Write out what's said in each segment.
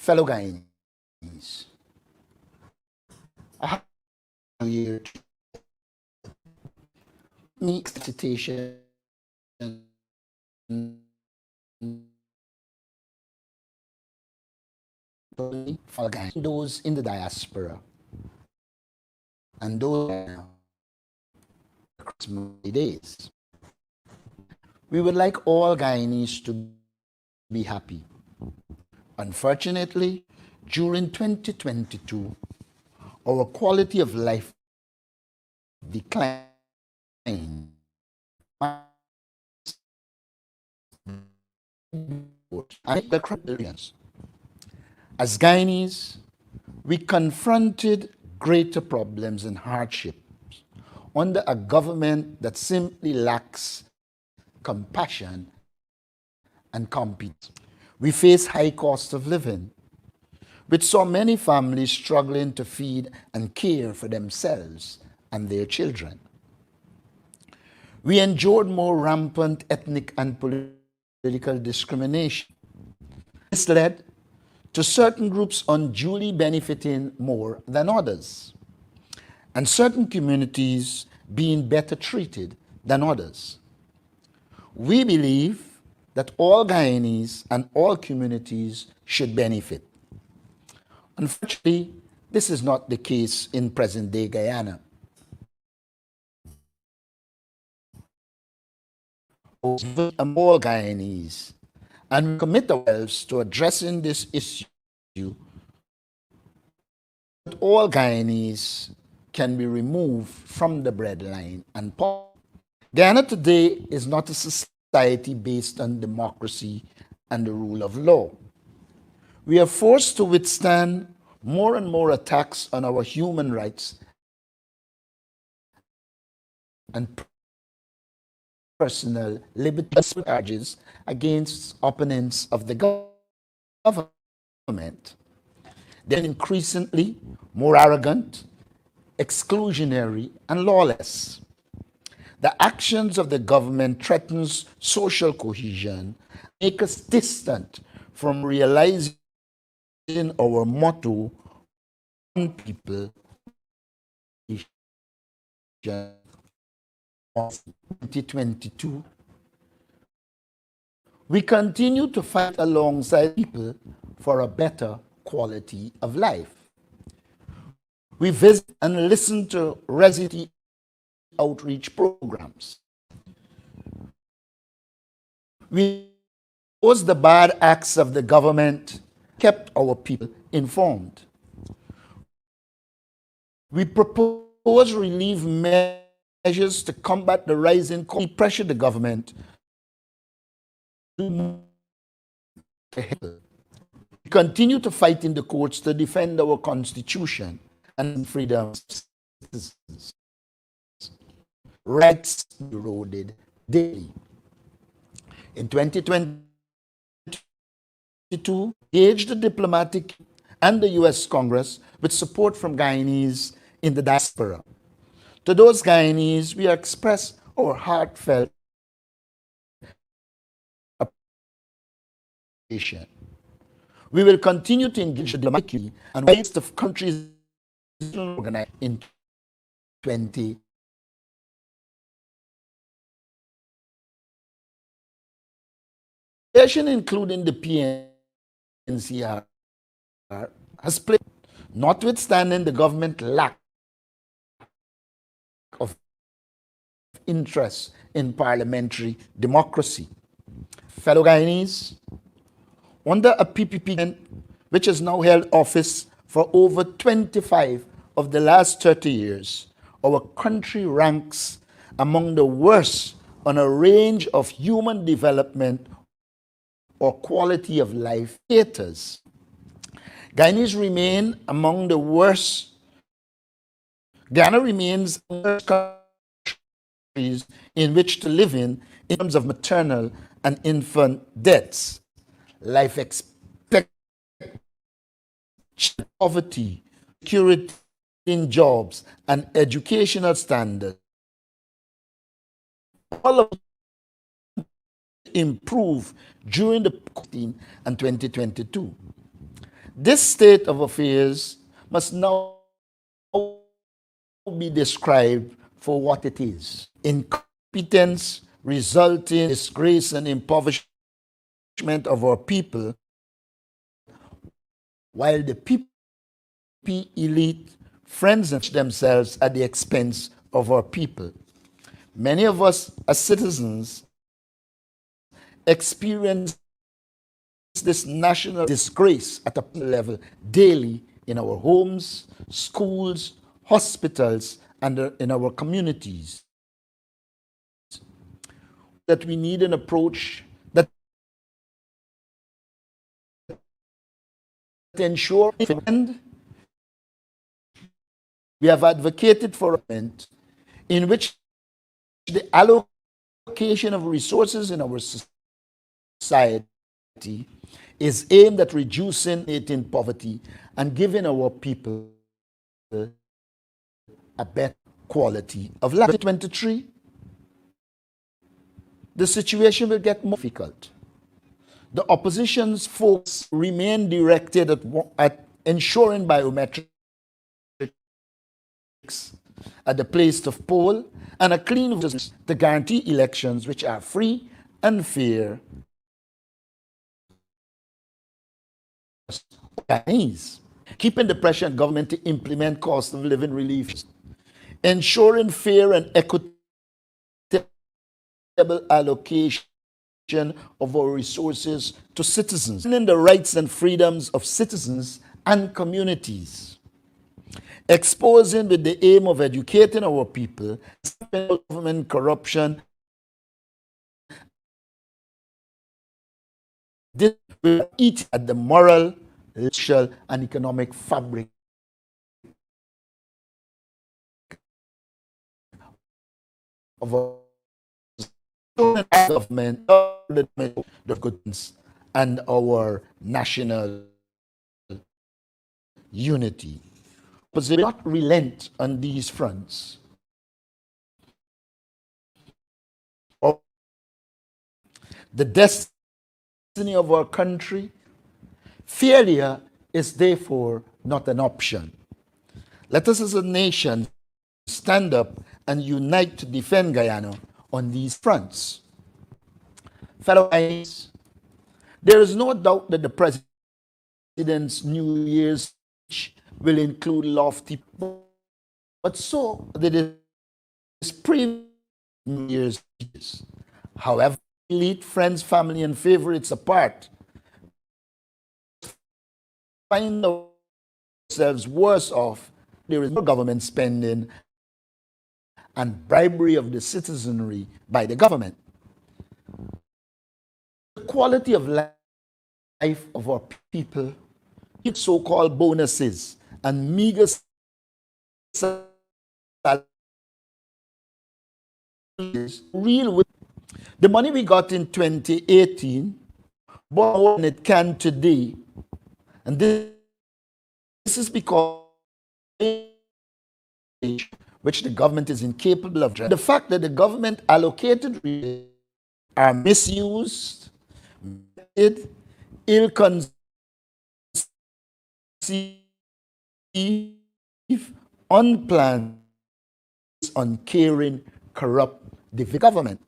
Fellow Guyanese, I have here to make citation for those in the diaspora and those Christmas days. We would like all Guyanese to be happy. Unfortunately, during 2022, our quality of life declined. As Guyanese, we confronted greater problems and hardships under a government that simply lacks compassion and competence. We face high cost of living, which saw many families struggling to feed and care for themselves and their children. We endured more rampant ethnic and political discrimination. This led to certain groups unduly benefiting more than others, and certain communities being better treated than others. We believe that all Guyanese and all communities should benefit. Unfortunately, this is not the case in present-day Guyana. All Guyanese, and we commit ourselves to addressing this issue that all Guyanese can be removed from the breadline and poverty. Guyana today is not a society based on democracy and the rule of law. We are forced to withstand more and more attacks on our human rights and personal liberty charges against opponents of the government. They're increasingly more arrogant, exclusionary, and lawless. The actions of the government threatens social cohesion, make us distant from realizing our motto, one people, 2022. We continue to fight alongside people for a better quality of life. We visit and listen to resident outreach programs. We oppose the bad acts of the government, kept our people informed. We propose relief measures to combat the rising cost. We pressure the government to move ahead. We continue to fight in the courts to defend our constitution and freedoms. Rights eroded daily. In 2022, engaged the diplomatic and the U.S. Congress with support from Guyanese in the diaspora. To those Guyanese, we express our heartfelt appreciation. We will continue to engage diplomatically and ways of countries organized in 20. Including the PNCR, has played, notwithstanding the government lack of interest in parliamentary democracy. Fellow Guyanese, under a PPP which has now held office for over 25 of the last 30 years, our country ranks among the worst on a range of human development or quality of life indicators. Guyanese remain among the worst. Guyana remains among the countries in which to live in terms of maternal and infant deaths, life expectancy, poverty, security in jobs, and educational standards. All of improve during the 2019 and 2022. This state of affairs must now be described for what it is: incompetence resulting in disgrace and impoverishment of our people, while the PP elite friends themselves at the expense of our people. Many of us as citizens experience this national disgrace at a level daily in our homes, schools, hospitals, and in our communities. That we need an approach that ensures, and we have advocated for a government in which the allocation of resources in our society is aimed at reducing it in poverty and giving our people a better quality of life. 2023, the situation will get more difficult. The opposition's focus remain directed at ensuring biometrics at the place of poll and a clean vote to guarantee elections which are free and fair. Keeping the pressure on government to implement cost of living relief, ensuring fair and equitable allocation of our resources to citizens, and the rights and freedoms of citizens and communities, exposing with the aim of educating our people, government corruption. This will eat at the moral, social, and economic fabric of our government, the goods, and our national unity. But they will not relent on these fronts. The destiny of our country, failure is therefore not an option. Let us as a nation stand up and unite to defend Guyana on these fronts. Fellow Guyanese, there is no doubt that the President's New Year's speech will include lofty, but so did his previous New Year's speeches. However, elite friends, family, and favorites apart, find ourselves worse off. There is more government spending and bribery of the citizenry by the government. The quality of life of our people, so-called bonuses and meager salaries, real with the money we got in 2018, more than it can today. And this is because which the government is incapable of addressing. The fact that the government allocated are misused, ill-conceived, unplanned, uncaring, corrupt government.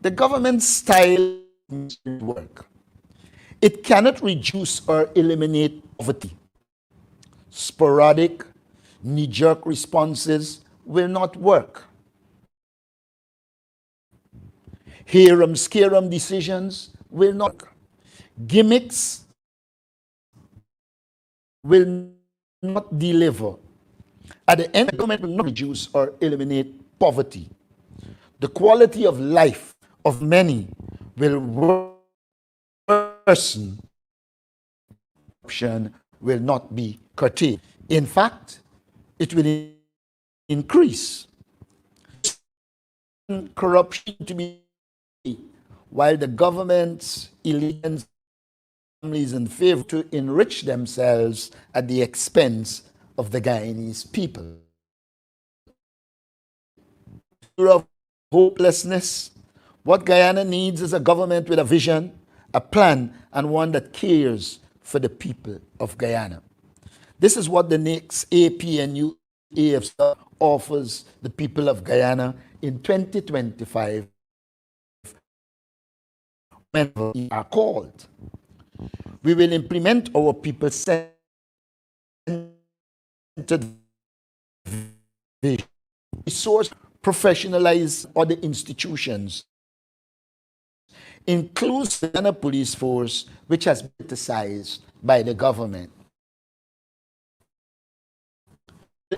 The government style work. It cannot reduce or eliminate poverty. Sporadic, knee-jerk responses will not work. Harum-scarum decisions will not work. Gimmicks will not deliver. At the end, the government will not reduce or eliminate poverty. The quality of life of many will worsen. Corruption will not be curtailed. In fact, it will increase. Corruption to be, while the government's elite families in favor to enrich themselves at the expense of the Guyanese people. Of hopelessness, what Guyana needs is a government with a vision a plan, and one that cares for the people of Guyana. This is what the next APNU AFC offers the people of Guyana in 2025 when we are called. We will implement our people-centered vision, resource, professionalize other institutions, includes the Ghana Police Force, which has been criticized by the government.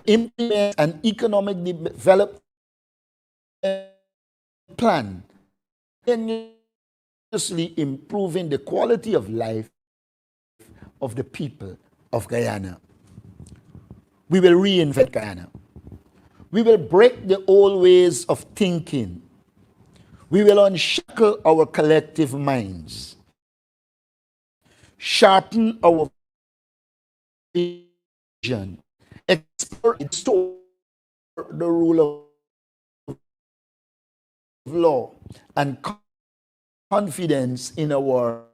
Implement an economic development plan, continuously improving the quality of life of the people of Guyana. We will reinvent Guyana. We will break the old ways of thinking. We will unshackle our collective minds, sharpen our vision, explore the rule of law, and confidence in our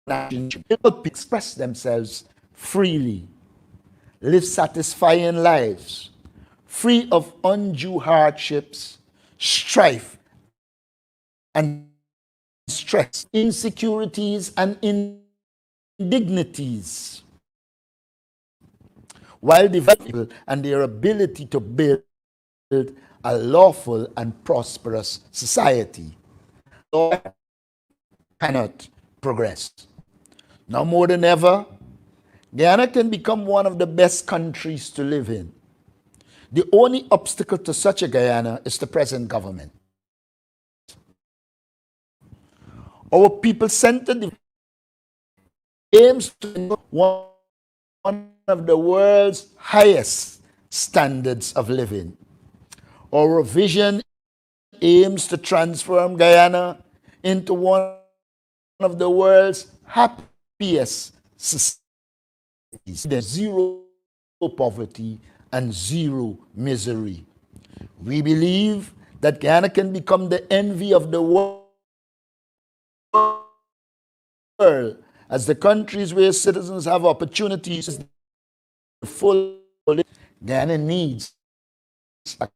nation. People express themselves freely, live satisfying lives, free of undue hardships, strife, and stress, insecurities, and indignities, while developing and their ability to build a lawful and prosperous society. Law cannot progress. Now more than ever, Guyana can become one of the best countries to live in. The only obstacle to such a Guyana is the present government. Our people-centered aims to one of the world's highest standards of living. Our vision aims to transform Guyana into one of the world's happiest societies. There's zero poverty and zero misery. We believe that Guyana can become the envy of the world as the countries where citizens have opportunities full. Guyana needs a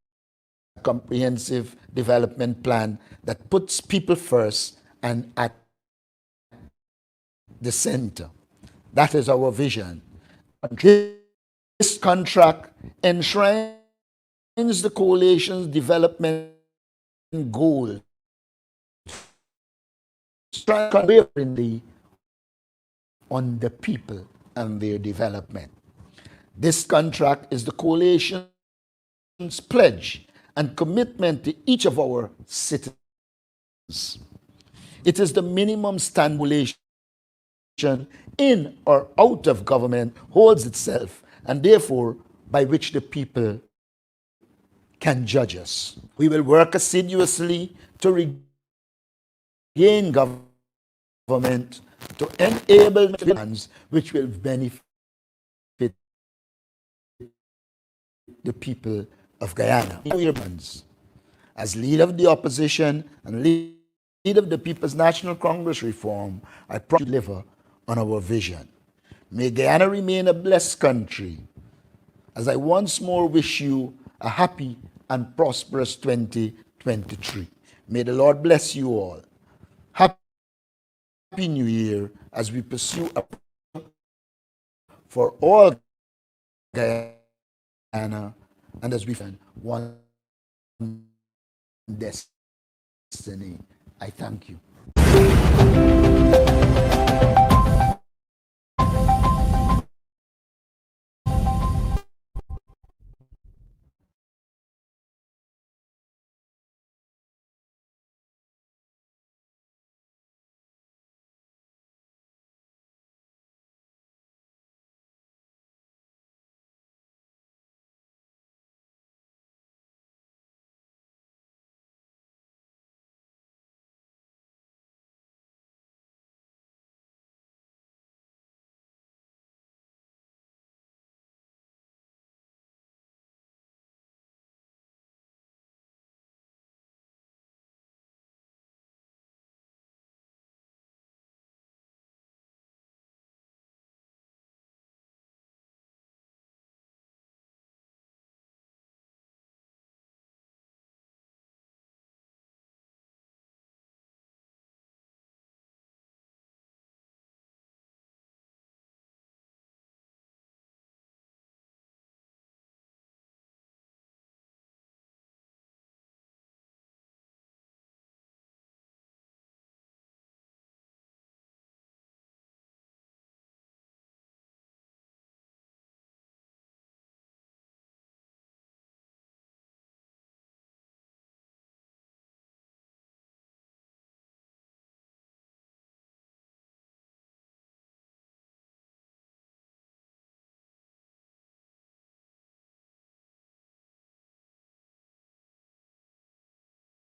comprehensive development plan that puts people first and at the center. That is our vision. This contract enshrines the coalition's development goal, unwaveringly on the people and their development. This contract is the coalition's pledge and commitment to each of our citizens. It is the minimum standard in or out of government holds itself, and therefore by which the people can judge us. We will work assiduously to regain government, to enable plans which will benefit the people of Guyana. As leader of the opposition and leader of the People's National Congress reform, I promise to deliver on our vision. May Guyana remain a blessed country, as I once more wish you a happy and prosperous 2023. May the Lord bless you all. Happy New Year as we pursue for all Guyana and as we find one destiny. I thank you.